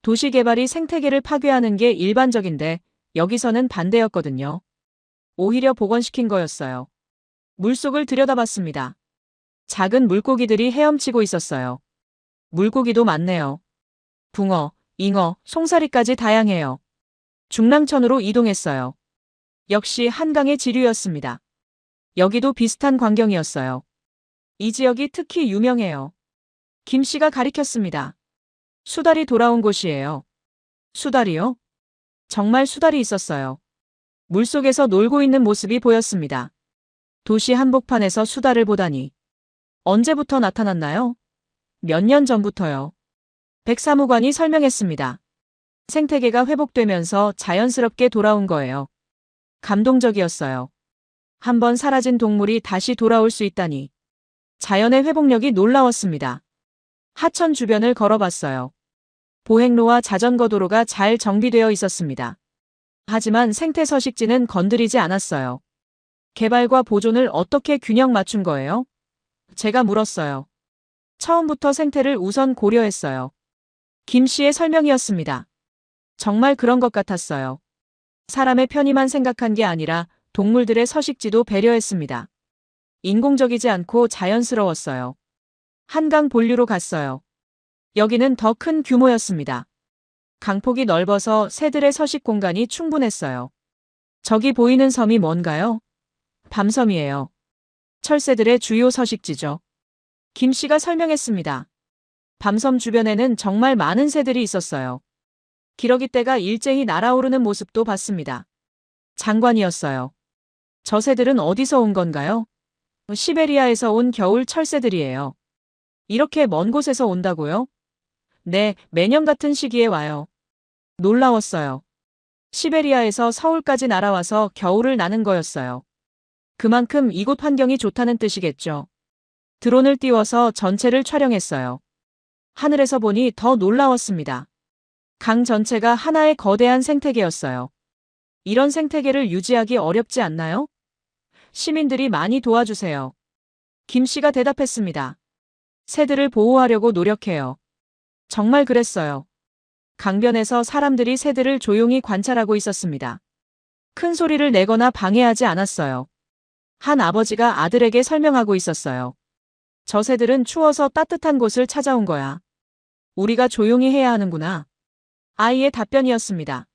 도시 개발이 생태계를 파괴하는 게 일반적인데 여기서는 반대였거든요. 오히려 복원시킨 거였어요. 물속을 들여다봤습니다. 작은 물고기들이 헤엄치고 있었어요. 물고기도 많네요. 붕어, 잉어, 송사리까지 다양해요. 중랑천으로 이동했어요. 역시 한강의 지류였습니다. 여기도 비슷한 광경이었어요. 이 지역이 특히 유명해요. 김 씨가 가리켰습니다. 수달이 돌아온 곳이에요. 수달이요? 정말 수달이 있었어요. 물속에서 놀고 있는 모습이 보였습니다. 도시 한복판에서 수달을 보다니. 언제부터 나타났나요? 몇 년 전부터요. 백사무관이 설명했습니다. 생태계가 회복되면서 자연스럽게 돌아온 거예요. 감동적이었어요. 한번 사라진 동물이 다시 돌아올 수 있다니. 자연의 회복력이 놀라웠습니다. 하천 주변을 걸어봤어요. 보행로와 자전거 도로가 잘 정비되어 있었습니다. 하지만 생태 서식지는 건드리지 않았어요. 개발과 보존을 어떻게 균형 맞춘 거예요? 제가 물었어요. 처음부터 생태를 우선 고려했어요. 김 씨의 설명이었습니다. 정말 그런 것 같았어요. 사람의 편의만 생각한 게 아니라 동물들의 서식지도 배려했습니다. 인공적이지 않고 자연스러웠어요. 한강 본류로 갔어요. 여기는 더 큰 규모였습니다. 강폭이 넓어서 새들의 서식 공간이 충분했어요. 저기 보이는 섬이 뭔가요? 밤섬이에요. 철새들의 주요 서식지죠. 김 씨가 설명했습니다. 밤섬 주변에는 정말 많은 새들이 있었어요. 기러기떼가 일제히 날아오르는 모습도 봤습니다. 장관이었어요. 저 새들은 어디서 온 건가요? 시베리아에서 온 겨울 철새들이에요. 이렇게 먼 곳에서 온다고요? 네, 매년 같은 시기에 와요. 놀라웠어요. 시베리아에서 서울까지 날아와서 겨울을 나는 거였어요. 그만큼 이곳 환경이 좋다는 뜻이겠죠. 드론을 띄워서 전체를 촬영했어요. 하늘에서 보니 더 놀라웠습니다. 강 전체가 하나의 거대한 생태계였어요. 이런 생태계를 유지하기 어렵지 않나요? 시민들이 많이 도와주세요. 김 씨가 대답했습니다. 새들을 보호하려고 노력해요. 정말 그랬어요. 강변에서 사람들이 새들을 조용히 관찰하고 있었습니다. 큰 소리를 내거나 방해하지 않았어요. 한 아버지가 아들에게 설명하고 있었어요. 저 새들은 추워서 따뜻한 곳을 찾아온 거야. 우리가 조용히 해야 하는구나. 아이의 답변이었습니다.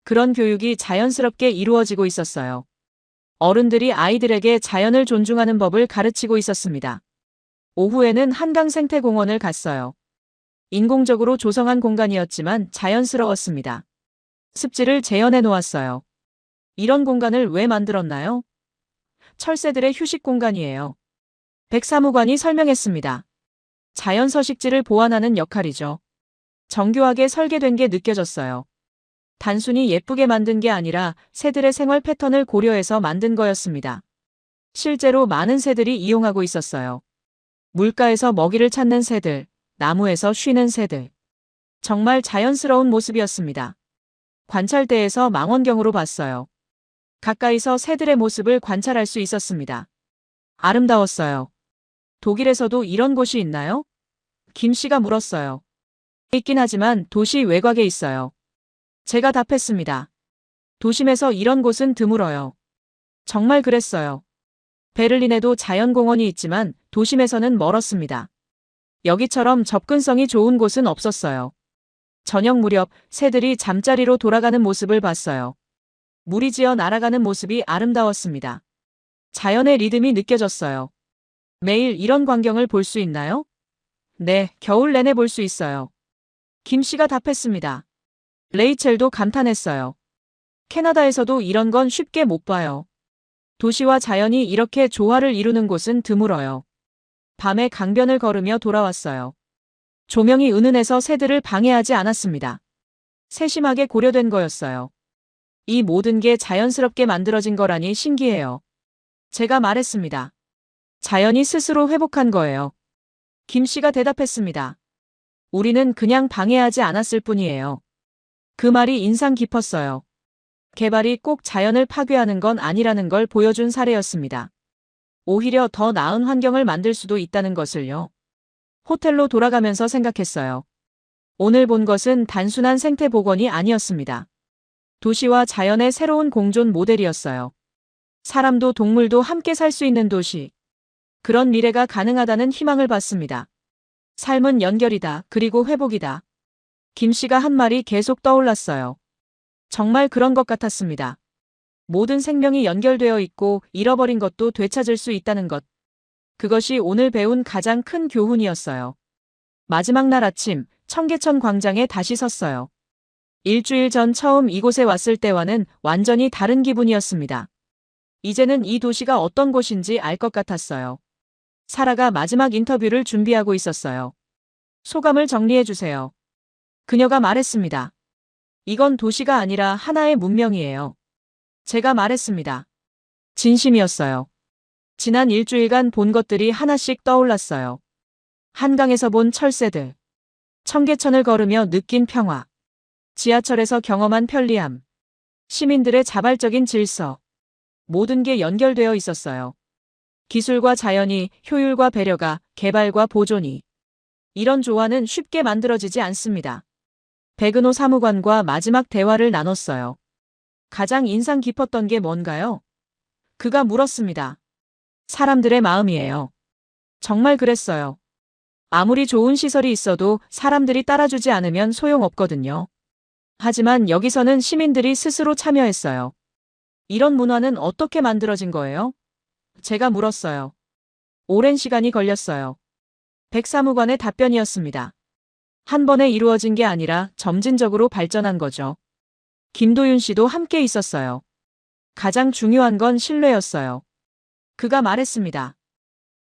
그런 교육이 자연스럽게 이루어지고 있었어요. 어른들이 아이들에게 자연을 존중하는 법을 가르치고 있었습니다. 오후에는 한강생태공원을 갔어요. 인공적으로 조성한 공간이었지만 자연스러웠습니다. 습지를 재현해 놓았어요. 이런 공간을 왜 만들었나요? 철새들의 휴식 공간이에요. 백사무관이 설명했습니다. 자연 서식지를 보완하는 역할이죠. 정교하게 설계된 게 느껴졌어요. 단순히 예쁘게 만든 게 아니라 새들의 생활 패턴을 고려해서 만든 거였습니다. 실제로 많은 새들이 이용하고 있었어요. 물가에서 먹이를 찾는 새들, 나무에서 쉬는 새들. 정말 자연스러운 모습이었습니다. 관찰대에서 망원경으로 봤어요. 가까이서 새들의 모습을 관찰할 수 있었습니다. 아름다웠어요. 독일에서도 이런 곳이 있나요? 김 씨가 물었어요. 있긴 하지만 도시 외곽에 있어요. 제가 답했습니다. 도심에서 이런 곳은 드물어요. 정말 그랬어요. 베를린에도 자연공원이 있지만 도심에서는 멀었습니다. 여기처럼 접근성이 좋은 곳은 없었어요. 저녁 무렵 새들이 잠자리로 돌아가는 모습을 봤어요. 무리지어 날아가는 모습이 아름다웠습니다. 자연의 리듬이 느껴졌어요. 매일 이런 광경을 볼 수 있나요? 네, 겨울 내내 볼 수 있어요. 김 씨가 답했습니다. 레이첼도 감탄했어요. 캐나다에서도 이런 건 쉽게 못 봐요. 도시와 자연이 이렇게 조화를 이루는 곳은 드물어요. 밤에 강변을 걸으며 돌아왔어요. 조명이 은은해서 새들을 방해하지 않았습니다. 세심하게 고려된 거였어요. 이 모든 게 자연스럽게 만들어진 거라니 신기해요. 제가 말했습니다. 자연이 스스로 회복한 거예요. 김 씨가 대답했습니다. 우리는 그냥 방해하지 않았을 뿐이에요. 그 말이 인상 깊었어요. 개발이 꼭 자연을 파괴하는 건 아니라는 걸 보여준 사례였습니다. 오히려 더 나은 환경을 만들 수도 있다는 것을요. 호텔로 돌아가면서 생각했어요. 오늘 본 것은 단순한 생태 복원이 아니었습니다. 도시와 자연의 새로운 공존 모델이었어요. 사람도 동물도 함께 살 수 있는 도시. 그런 미래가 가능하다는 희망을 받습니다. 삶은 연결이다. 그리고 회복이다. 김 씨가 한 말이 계속 떠올랐어요. 정말 그런 것 같았습니다. 모든 생명이 연결되어 있고 잃어버린 것도 되찾을 수 있다는 것. 그것이 오늘 배운 가장 큰 교훈이었어요. 마지막 날 아침, 청계천 광장에 다시 섰어요. 일주일 전 처음 이곳에 왔을 때와는 완전히 다른 기분이었습니다. 이제는 이 도시가 어떤 곳인지 알 것 같았어요. 사라가 마지막 인터뷰를 준비하고 있었어요. 소감을 정리해 주세요. 그녀가 말했습니다. 이건 도시가 아니라 하나의 문명이에요. 제가 말했습니다. 진심이었어요. 지난 일주일간 본 것들이 하나씩 떠올랐어요. 한강에서 본 철새들. 청계천을 걸으며 느낀 평화. 지하철에서 경험한 편리함. 시민들의 자발적인 질서. 모든 게 연결되어 있었어요. 기술과 자연이, 효율과 배려가, 개발과 보존이. 이런 조화는 쉽게 만들어지지 않습니다. 백은호 사무관과 마지막 대화를 나눴어요. 가장 인상 깊었던 게 뭔가요? 그가 물었습니다. 사람들의 마음이에요. 정말 그랬어요. 아무리 좋은 시설이 있어도 사람들이 따라주지 않으면 소용없거든요. 하지만 여기서는 시민들이 스스로 참여했어요. 이런 문화는 어떻게 만들어진 거예요? 제가 물었어요. 오랜 시간이 걸렸어요. 백사무관의 답변이었습니다. 한 번에 이루어진 게 아니라 점진적으로 발전한 거죠. 김도윤 씨도 함께 있었어요. 가장 중요한 건 신뢰였어요. 그가 말했습니다.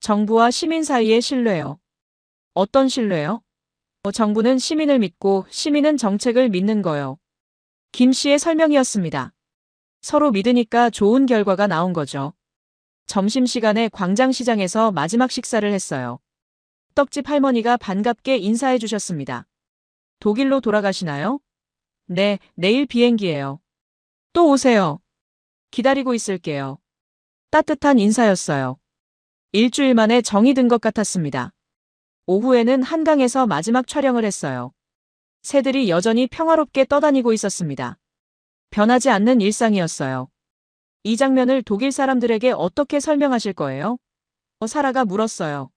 정부와 시민 사이의 신뢰요. 어떤 신뢰요? 정부는 시민을 믿고 시민은 정책을 믿는 거요. 김 씨의 설명이었습니다. 서로 믿으니까 좋은 결과가 나온 거죠. 점심시간에 광장시장에서 마지막 식사를 했어요. 떡집 할머니가 반갑게 인사해 주셨습니다. 독일로 돌아가시나요? 네, 내일 비행기예요. 또 오세요. 기다리고 있을게요. 따뜻한 인사였어요. 일주일 만에 정이 든 것 같았습니다. 오후에는 한강에서 마지막 촬영을 했어요. 새들이 여전히 평화롭게 떠다니고 있었습니다. 변하지 않는 일상이었어요. 이 장면을 독일 사람들에게 어떻게 설명하실 거예요? 사라가 물었어요.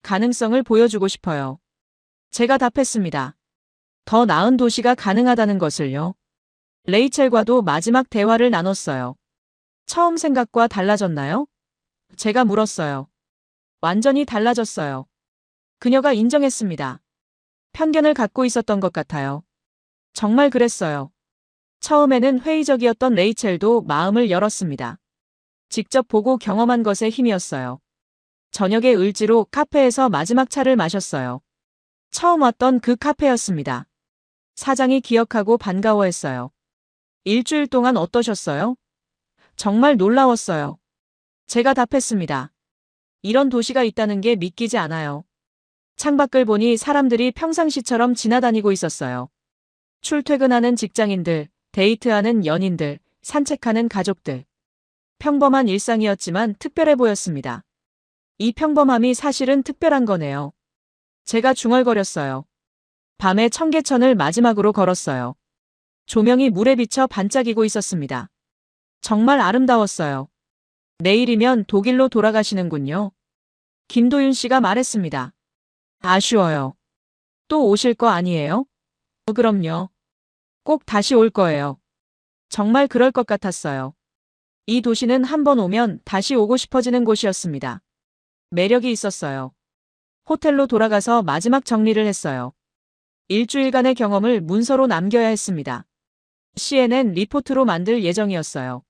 가능성을 보여주고 싶어요. 제가 답했습니다. 더 나은 도시가 가능하다는 것을요. 레이첼과도 마지막 대화를 나눴어요. 처음 생각과 달라졌나요? 제가 물었어요. 완전히 달라졌어요. 그녀가 인정했습니다. 편견을 갖고 있었던 것 같아요. 정말 그랬어요. 처음에는 회의적이었던 레이첼도 마음을 열었습니다. 직접 보고 경험한 것의 힘이었어요. 저녁에 을지로 카페에서 마지막 차를 마셨어요. 처음 왔던 그 카페였습니다. 사장이 기억하고 반가워했어요. 일주일 동안 어떠셨어요? 정말 놀라웠어요. 제가 답했습니다. 이런 도시가 있다는 게 믿기지 않아요. 창밖을 보니 사람들이 평상시처럼 지나다니고 있었어요. 출퇴근하는 직장인들, 데이트하는 연인들, 산책하는 가족들. 평범한 일상이었지만 특별해 보였습니다. 이 평범함이 사실은 특별한 거네요. 제가 중얼거렸어요. 밤에 청계천을 마지막으로 걸었어요. 조명이 물에 비쳐 반짝이고 있었습니다. 정말 아름다웠어요. 내일이면 독일로 돌아가시는군요. 김도윤 씨가 말했습니다. 아쉬워요. 또 오실 거 아니에요? 그럼요. 꼭 다시 올 거예요. 정말 그럴 것 같았어요. 이 도시는 한번 오면 다시 오고 싶어지는 곳이었습니다. 매력이 있었어요. 호텔로 돌아가서 마지막 정리를 했어요. 일주일간의 경험을 문서로 남겨야 했습니다. CNN 리포트로 만들 예정이었어요.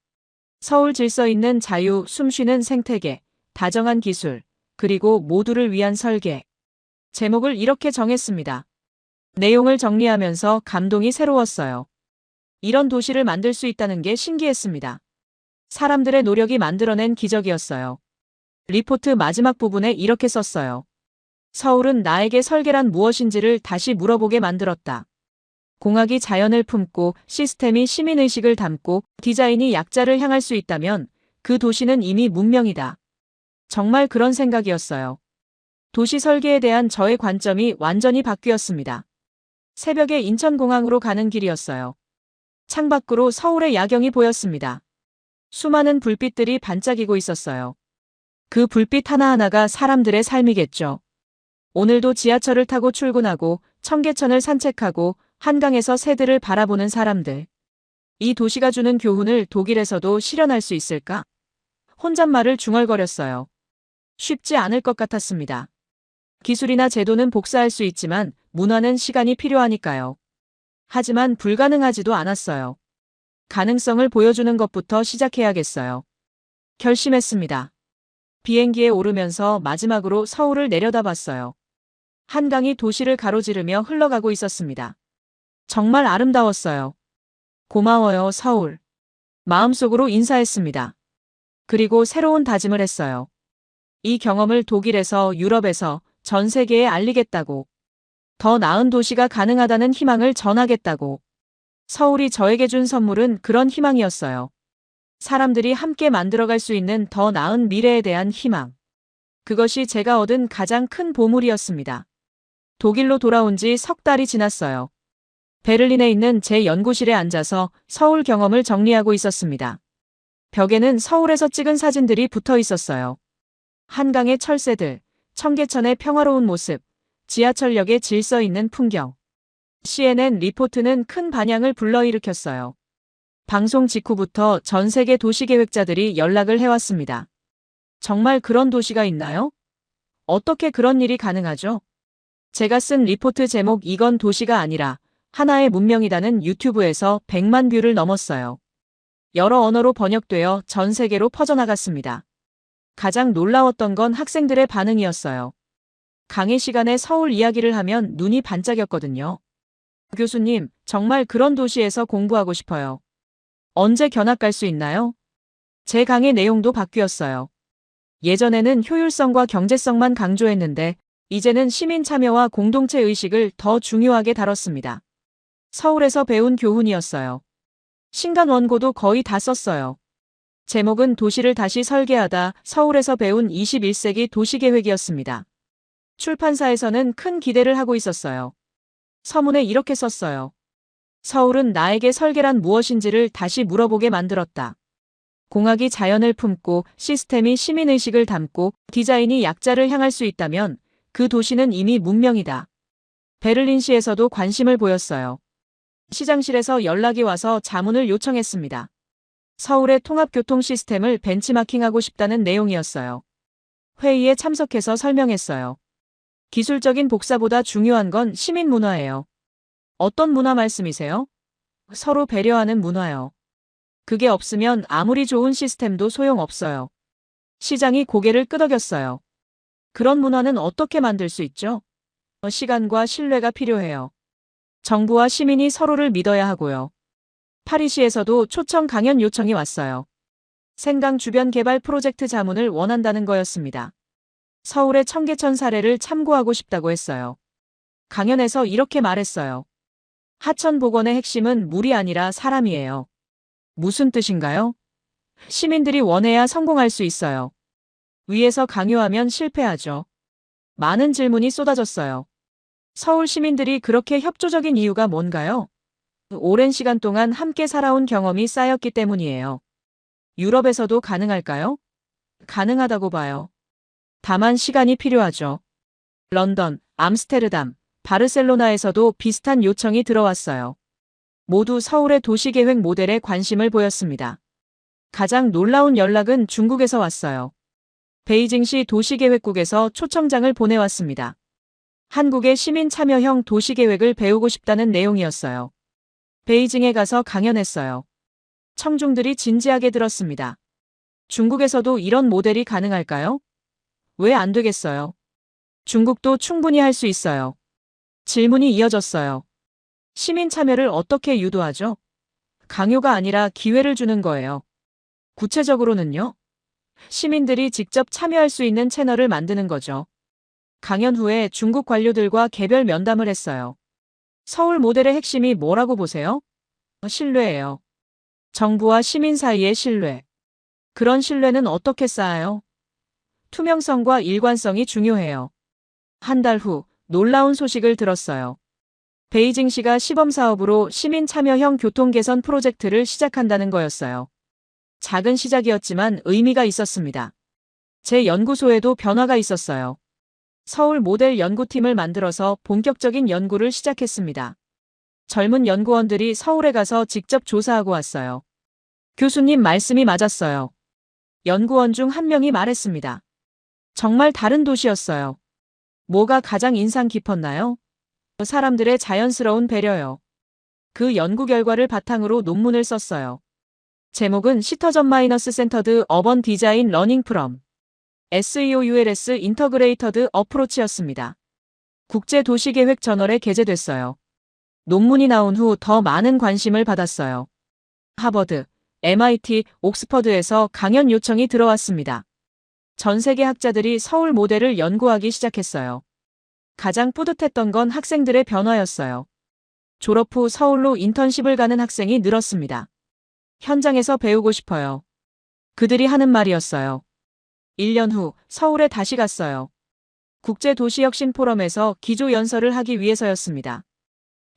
서울 질서 있는 자유, 숨쉬는 생태계, 다정한 기술, 그리고 모두를 위한 설계. 제목을 이렇게 정했습니다. 내용을 정리하면서 감동이 새로웠어요. 이런 도시를 만들 수 있다는 게 신기했습니다. 사람들의 노력이 만들어낸 기적이었어요. 리포트 마지막 부분에 이렇게 썼어요. 서울은 나에게 설계란 무엇인지를 다시 물어보게 만들었다. 공학이 자연을 품고 시스템이 시민의식을 담고 디자인이 약자를 향할 수 있다면 그 도시는 이미 문명이다. 정말 그런 생각이었어요. 도시 설계에 대한 저의 관점이 완전히 바뀌었습니다. 새벽에 인천공항으로 가는 길이었어요. 창밖으로 서울의 야경이 보였습니다. 수많은 불빛들이 반짝이고 있었어요. 그 불빛 하나하나가 사람들의 삶이겠죠. 오늘도 지하철을 타고 출근하고 청계천을 산책하고 한강에서 새들을 바라보는 사람들. 이 도시가 주는 교훈을 독일에서도 실현할 수 있을까? 혼잣말을 중얼거렸어요. 쉽지 않을 것 같았습니다. 기술이나 제도는 복사할 수 있지만 문화는 시간이 필요하니까요. 하지만 불가능하지도 않았어요. 가능성을 보여주는 것부터 시작해야겠어요. 결심했습니다. 비행기에 오르면서 마지막으로 서울을 내려다봤어요. 한강이 도시를 가로지르며 흘러가고 있었습니다. 정말 아름다웠어요. 고마워요, 서울. 마음속으로 인사했습니다. 그리고 새로운 다짐을 했어요. 이 경험을 독일에서, 유럽에서, 전 세계에 알리겠다고. 더 나은 도시가 가능하다는 희망을 전하겠다고. 서울이 저에게 준 선물은 그런 희망이었어요. 사람들이 함께 만들어갈 수 있는 더 나은 미래에 대한 희망. 그것이 제가 얻은 가장 큰 보물이었습니다. 독일로 돌아온 지 석 달이 지났어요. 베를린에 있는 제 연구실에 앉아서 서울 경험을 정리하고 있었습니다. 벽에는 서울에서 찍은 사진들이 붙어 있었어요. 한강의 철새들, 청계천의 평화로운 모습, 지하철역의 질서 있는 풍경. CNN 리포트는 큰 반향을 불러일으켰어요. 방송 직후부터 전 세계 도시계획자들이 연락을 해왔습니다. 정말 그런 도시가 있나요? 어떻게 그런 일이 가능하죠? 제가 쓴 리포트 제목 이건 도시가 아니라 하나의 문명이다는 유튜브에서 100만 뷰를 넘었어요. 여러 언어로 번역되어 전 세계로 퍼져나갔습니다. 가장 놀라웠던 건 학생들의 반응이었어요. 강의 시간에 서울 이야기를 하면 눈이 반짝였거든요. 교수님, 정말 그런 도시에서 공부하고 싶어요. 언제 견학 갈 수 있나요? 제 강의 내용도 바뀌었어요. 예전에는 효율성과 경제성만 강조했는데 이제는 시민 참여와 공동체 의식을 더 중요하게 다뤘습니다. 서울에서 배운 교훈이었어요. 신간 원고도 거의 다 썼어요. 제목은 도시를 다시 설계하다 서울에서 배운 21세기 도시계획이었습니다. 출판사에서는 큰 기대를 하고 있었어요. 서문에 이렇게 썼어요. 서울은 나에게 설계란 무엇인지를 다시 물어보게 만들었다. 공학이 자연을 품고 시스템이 시민의식을 담고 디자인이 약자를 향할 수 있다면 그 도시는 이미 문명이다. 베를린시에서도 관심을 보였어요. 시장실에서 연락이 와서 자문을 요청했습니다. 서울의 통합교통 시스템을 벤치마킹하고 싶다는 내용이었어요. 회의에 참석해서 설명했어요. 기술적인 복사보다 중요한 건 시민 문화예요. 어떤 문화 말씀이세요? 서로 배려하는 문화요. 그게 없으면 아무리 좋은 시스템도 소용없어요. 시장이 고개를 끄덕였어요. 그런 문화는 어떻게 만들 수 있죠? 시간과 신뢰가 필요해요. 정부와 시민이 서로를 믿어야 하고요. 파리시에서도 초청 강연 요청이 왔어요. 생강 주변 개발 프로젝트 자문을 원한다는 거였습니다. 서울의 청계천 사례를 참고하고 싶다고 했어요. 강연에서 이렇게 말했어요. 하천 복원의 핵심은 물이 아니라 사람이에요. 무슨 뜻인가요? 시민들이 원해야 성공할 수 있어요. 위에서 강요하면 실패하죠. 많은 질문이 쏟아졌어요. 서울 시민들이 그렇게 협조적인 이유가 뭔가요? 오랜 시간 동안 함께 살아온 경험이 쌓였기 때문이에요. 유럽에서도 가능할까요? 가능하다고 봐요. 다만 시간이 필요하죠. 런던, 암스테르담, 바르셀로나에서도 비슷한 요청이 들어왔어요. 모두 서울의 도시계획 모델에 관심을 보였습니다. 가장 놀라운 연락은 중국에서 왔어요. 베이징시 도시계획국에서 초청장을 보내왔습니다. 한국의 시민 참여형 도시계획을 배우고 싶다는 내용이었어요. 베이징에 가서 강연했어요. 청중들이 진지하게 들었습니다. 중국에서도 이런 모델이 가능할까요? 왜 안 되겠어요? 중국도 충분히 할 수 있어요. 질문이 이어졌어요. 시민 참여를 어떻게 유도하죠? 강요가 아니라 기회를 주는 거예요. 구체적으로는요? 시민들이 직접 참여할 수 있는 채널을 만드는 거죠. 강연 후에 중국 관료들과 개별 면담을 했어요. 서울 모델의 핵심이 뭐라고 보세요? 신뢰예요. 정부와 시민 사이의 신뢰. 그런 신뢰는 어떻게 쌓아요? 투명성과 일관성이 중요해요. 한 달 후 놀라운 소식을 들었어요. 베이징시가 시범 사업으로 시민 참여형 교통 개선 프로젝트를 시작한다는 거였어요. 작은 시작이었지만 의미가 있었습니다. 제 연구소에도 변화가 있었어요. 서울 모델 연구팀을 만들어서 본격적인 연구를 시작했습니다. 젊은 연구원들이 서울에 가서 직접 조사하고 왔어요. 교수님 말씀이 맞았어요. 연구원 중 한 명이 말했습니다. 정말 다른 도시였어요. 뭐가 가장 인상 깊었나요? 사람들의 자연스러운 배려요. 그 연구 결과를 바탕으로 논문을 썼어요. 제목은 시터전 마이너스 센터드 어번 디자인 러닝 프롬 SEOULS 인터그레이터드 어프로치였습니다. 국제도시계획 저널에 게재됐어요. 논문이 나온 후 더 많은 관심을 받았어요. 하버드, MIT, 옥스퍼드에서 강연 요청이 들어왔습니다. 전 세계 학자들이 서울 모델을 연구하기 시작했어요. 가장 뿌듯했던 건 학생들의 변화였어요. 졸업 후 서울로 인턴십을 가는 학생이 늘었습니다. 현장에서 배우고 싶어요. 그들이 하는 말이었어요. 1년 후 서울에 다시 갔어요. 국제도시혁신 포럼에서 기조연설을 하기 위해서였습니다.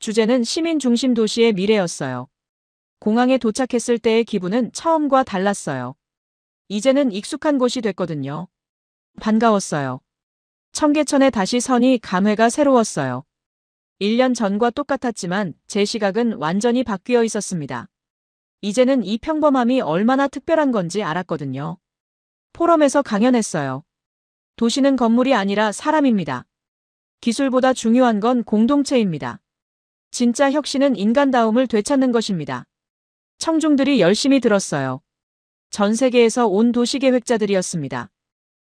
주제는 시민 중심 도시의 미래였어요. 공항에 도착했을 때의 기분은 처음과 달랐어요. 이제는 익숙한 곳이 됐거든요. 반가웠어요. 청계천에 다시 서니 감회가 새로웠어요. 1년 전과 똑같았지만 제 시각은 완전히 바뀌어 있었습니다. 이제는 이 평범함이 얼마나 특별한 건지 알았거든요. 포럼에서 강연했어요. 도시는 건물이 아니라 사람입니다. 기술보다 중요한 건 공동체입니다. 진짜 혁신은 인간다움을 되찾는 것입니다. 청중들이 열심히 들었어요. 전 세계에서 온 도시계획자들이었습니다.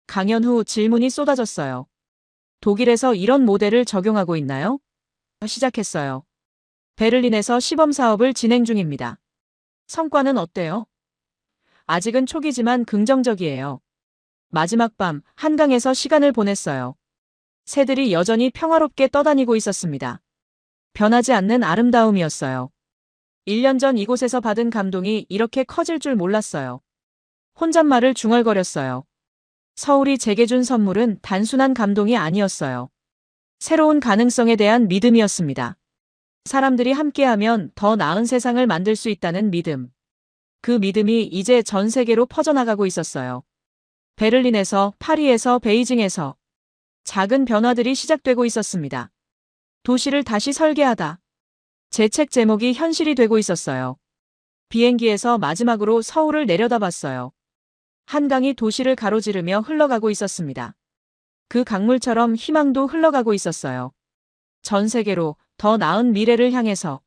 강연 후 질문이 쏟아졌어요. 독일에서 이런 모델을 적용하고 있나요? 시작했어요. 베를린에서 시범 사업을 진행 중입니다. 성과는 어때요? 아직은 초기지만 긍정적이에요. 마지막 밤 한강에서 시간을 보냈어요. 새들이 여전히 평화롭게 떠다니고 있었습니다. 변하지 않는 아름다움이었어요. 1년 전 이곳에서 받은 감동이 이렇게 커질 줄 몰랐어요. 혼잣말을 중얼거렸어요. 서울이 제게 준 선물은 단순한 감동이 아니었어요. 새로운 가능성에 대한 믿음이었습니다. 사람들이 함께하면 더 나은 세상을 만들 수 있다는 믿음. 그 믿음이 이제 전 세계로 퍼져나가고 있었어요. 베를린에서, 파리에서, 베이징에서 작은 변화들이 시작되고 있었습니다. 도시를 다시 설계하다. 제 책 제목이 현실이 되고 있었어요. 비행기에서 마지막으로 서울을 내려다봤어요. 한강이 도시를 가로지르며 흘러가고 있었습니다. 그 강물처럼 희망도 흘러가고 있었어요. 전 세계로 더 나은 미래를 향해서.